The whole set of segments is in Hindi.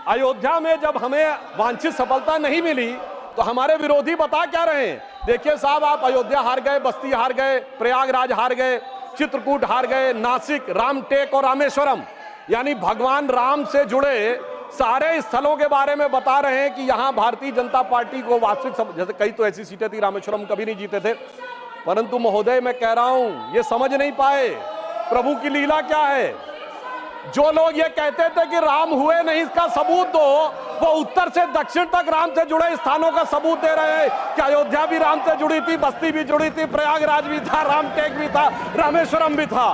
अयोध्या में जब हमें वांछित सफलता नहीं मिली तो हमारे विरोधी बता क्या रहे हैं? देखिए साहब, आप अयोध्या हार गए, बस्ती हार गए, प्रयागराज हार गए, चित्रकूट हार गए, नासिक, रामटेक और रामेश्वरम, यानी भगवान राम से जुड़े सारे स्थलों के बारे में बता रहे हैं कि यहां भारतीय जनता पार्टी को वास्तविक, जैसे कई तो ऐसी सीटें थी, रामेश्वरम कभी नहीं जीते थे, परंतु महोदय मैं कह रहा हूं ये समझ नहीं पाए प्रभु की लीला क्या है। जो लोग ये कहते थे कि राम हुए नहीं, इसका सबूत दो, वो उत्तर से दक्षिण तक राम से जुड़े स्थानों का सबूत दे रहे हैं कि अयोध्या भी राम से जुड़ी थी, बस्ती भी जुड़ी थी, प्रयागराज भी था, रामटेक भी था, रामेश्वरम भी था।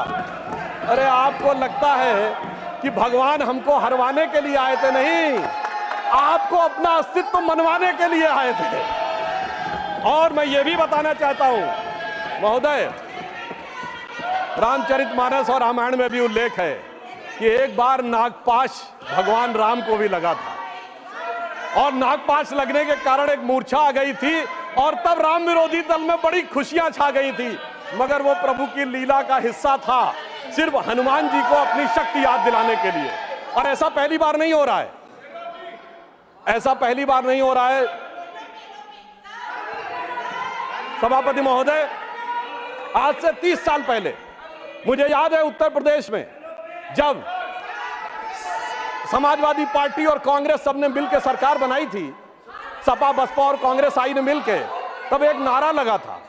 अरे आपको लगता है कि भगवान हमको हरवाने के लिए आए थे? नहीं, आपको अपना अस्तित्व मनवाने के लिए आए थे। और मैं ये भी बताना चाहता हूं महोदय, रामचरितमानस और रामायण में भी उल्लेख है कि एक बार नागपाश भगवान राम को भी लगा था और नागपाश लगने के कारण एक मूर्छा आ गई थी और तब राम विरोधी दल में बड़ी खुशियां छा गई थी, मगर वो प्रभु की लीला का हिस्सा था, सिर्फ हनुमान जी को अपनी शक्ति याद दिलाने के लिए। और ऐसा पहली बार नहीं हो रहा है, ऐसा पहली बार नहीं हो रहा है। सभापति महोदय, आज से 30 साल पहले मुझे याद है उत्तर प्रदेश में जब समाजवादी पार्टी और कांग्रेस सबने मिलकर सरकार बनाई थी, सपा बसपा और कांग्रेस आई ने मिलकर, तब एक नारा लगा था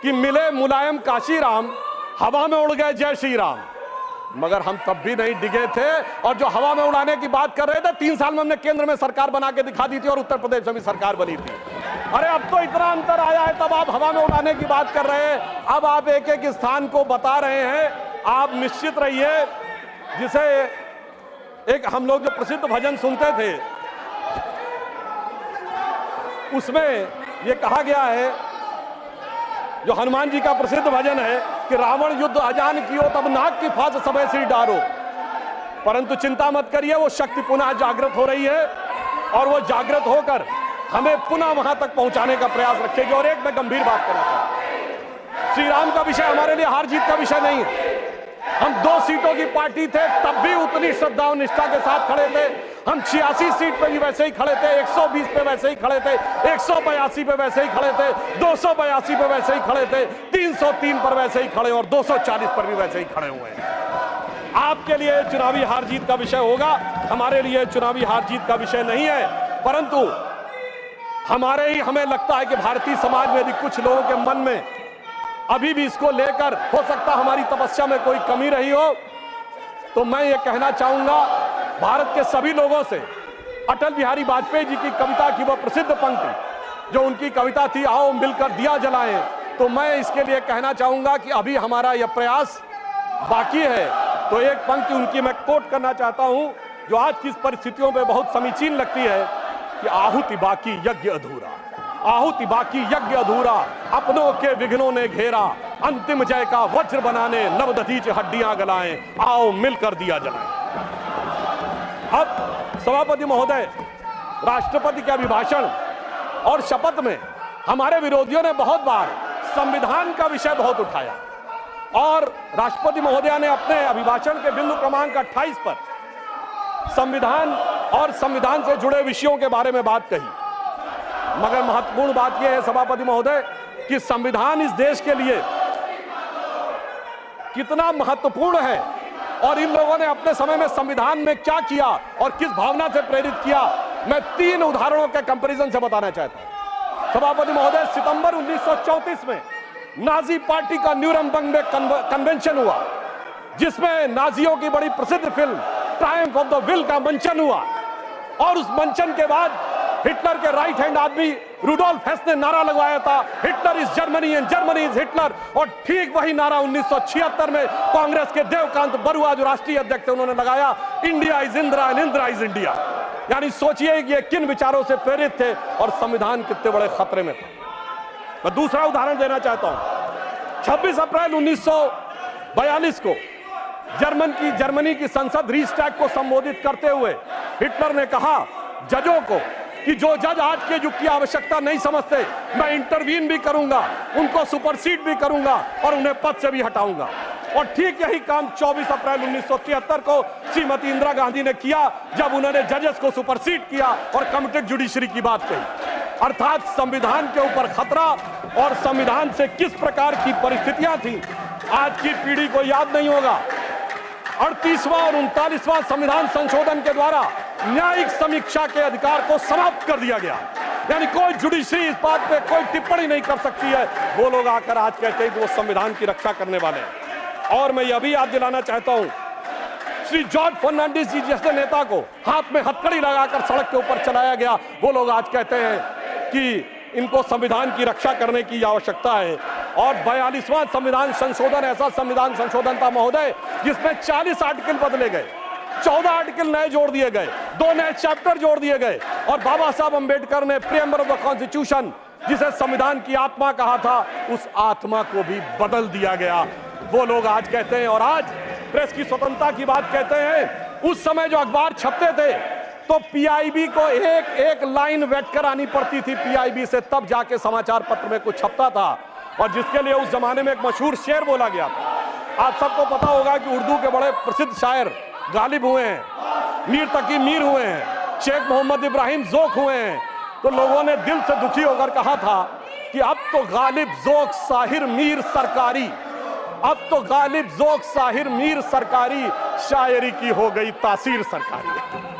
कि मिले मुलायम काशीराम, हवा में उड़ गए जय श्री राम। मगर हम तब भी नहीं डिगे थे और जो हवा में उड़ाने की बात कर रहे थे, 3 साल में हमने केंद्र में सरकार बना के दिखा दी थी और उत्तर प्रदेश में भी सरकार बनी थी। अरे अब तो इतना अंतर आया है, तब आप हवा में उड़ाने की बात कर रहे हैं, अब आप एक एक स्थान को बता रहे हैं। आप निश्चित रहिए, जिसे एक हम लोग जो प्रसिद्ध भजन सुनते थे उसमें यह कहा गया है, जो हनुमान जी का प्रसिद्ध भजन है कि रावण युद्ध अजान कियो तब नाग की फांस सबे सिर डारो, परंतु चिंता मत करिए, वो शक्ति पुनः जागृत हो रही है और वो जागृत होकर हमें पुनः वहां तक पहुंचाने का प्रयास रखेगी। और एक मैं गंभीर बात करना चाहता हूं, श्री राम का विषय हमारे लिए हार जीत का विषय नहीं है। हम 2 सीटों की पार्टी थे, तब भी उतनी श्रद्धा और निष्ठा के साथ खड़े थे। हम 86 सीट पे भी वैसे ही खड़े थे, 120 पे वैसे ही खड़े थे, 182 पे वैसे ही खड़े थे, 282 पे वैसे ही खड़े थे, 303 पर वैसे ही खड़े और 240 पर भी वैसे ही खड़े हुए हैं। आपके लिए चुनावी हार जीत का विषय होगा, हमारे लिए चुनावी हार जीत का विषय नहीं है, परंतु हमें लगता है कि भारतीय समाज में यदि कुछ लोगों के मन में अभी भी इसको लेकर हो सकता हमारी तपस्या में कोई कमी रही हो, तो मैं ये कहना चाहूंगा भारत के सभी लोगों से, अटल बिहारी वाजपेयी जी की कविता की वह प्रसिद्ध पंक्ति जो उनकी कविता थी, आओ मिलकर दिया जलाएं, तो मैं इसके लिए कहना चाहूंगा कि अभी हमारा यह प्रयास बाकी है। तो एक पंक्ति उनकी मैं कोट करना चाहता हूं जो आज की परिस्थितियों में बहुत समीचीन लगती है कि आहुति बाकी यज्ञ अधूरा, आहुति बाकी यज्ञ अधूरा, अपनों के विघ्नों ने घेरा, अंतिम जय का वज्र बनाने नवदधीच हड्डियां गलाएं, आओ मिलकर दिया जलाएं। अब सभापति महोदय, राष्ट्रपति के अभिभाषण और शपथ में हमारे विरोधियों ने बहुत बार संविधान का विषय बहुत उठाया और राष्ट्रपति महोदया ने अपने अभिभाषण के बिंदु क्रमांक 28 पर संविधान और संविधान से जुड़े विषयों के बारे में बात कही। मगर महत्वपूर्ण बात यह है सभापति महोदय कि संविधान इस देश के लिए कितना महत्वपूर्ण है और इन लोगों ने अपने समय में संविधान में क्या किया और किस भावना से प्रेरित किया, मैं 3 उदाहरणों के कंपैरिजन से बताना चाहता हूं। सभापति महोदय, सितंबर 1934 में नाजी पार्टी का न्यूरमबर्ग में कन्वेंशन हुआ, जिसमें नाजियों की बड़ी प्रसिद्ध film Triumph of the will का मंचन हुआ और उस मंचन के बाद हिटलर के राइट हैंड आदमी रुडोल्फ हेस ने नारा लगवाया था, Hitler is Germany and Germany is Hitler. और ठीक वही नारा 1976 में कांग्रेस के देवकांत बरुआ जो राष्ट्रीय अध्यक्ष थे उन्होंने लगाया, India is Indira and Indira is India. यानी सोचिए कि ये किन विचारों से प्रेरित थे और संविधान कितने बड़े खतरे में था। मैं दूसरा उदाहरण देना चाहता हूं। 26 अप्रैल 1942 को जर्मनी की संसद रीस्टैग को संबोधित करते हुए हिटलर ने कहा जजों को कि जो जज आज के युग की आवश्यकता नहीं समझते, मैं इंटरवीन भी करूंगा, उनको सुपरसीड भी करूंगा और उन्हें पद से भी हटाऊंगा। और ठीक यही काम 24 अप्रैल 1973 को श्रीमती इंदिरा गांधी ने किया, जब उन्होंने जजेस को सुपरसीड किया और कमिटेड जुडिशरी की बात कही। अर्थात संविधान के ऊपर खतरा और संविधान से किस प्रकार की परिस्थितियां थी, आज की पीढ़ी को याद नहीं होगा। 38वां और 39वां संविधान संशोधन के द्वारा न्यायिक समीक्षा के अधिकार को समाप्त कर दिया गया, यानी कोई जुडिशरी इस बात पे कोई टिप्पणी नहीं कर सकती है। वो लोग आकर आज कहते हैं कि वो संविधान की रक्षा करने वाले हैं। और मैं यह भी याद दिलाना चाहता हूं, श्री जॉर्ज फर्नांडिस जी जैसे नेता को हाथ में हथकड़ी लगाकर सड़क के ऊपर चलाया गया, वो लोग आज कहते हैं कि इनको संविधान की रक्षा करने की आवश्यकता है। और 42वां संविधान संशोधन ऐसा संविधान संशोधन था महोदय, जिसमें 40 आर्टिकल बदले गए, 14 आर्टिकल नए जोड़ दिए गए, 2 नए चैप्टर जोड़ दिए गए, और बाबा साहब अंबेडकर ने प्रीएम्बल ऑफ द कॉन्स्टिट्यूशन, जिसे संविधान की आत्मा कहा था, उस आत्मा को भी बदल दिया गया। वो लोग आज कहते हैं, और आज प्रेस की स्वतंत्रता की बात कहते हैं। उस समय जो अखबार छपते थे तो पीआईबी को एक एक लाइन वेट कर आनी पड़ती थी पीआईबी से, तब जाके समाचार पत्र में कुछ छपता था, और जिसके लिए उस जमाने में एक मशहूर शेर बोला गया था। आप सबको पता होगा कि उर्दू के बड़े प्रसिद्ध शायर गालिब हुए हैं, मीर तकी मीर हुए हैं, शेख मोहम्मद इब्राहिम जोक हुए हैं। तो लोगों ने दिल से दुखी होकर कहा था कि अब तो गालिब जोक साहिर मीर सरकारी, अब तो गालिब जोक साहिर मीर सरकारी, शायरी की हो गई तासीर सरकारी।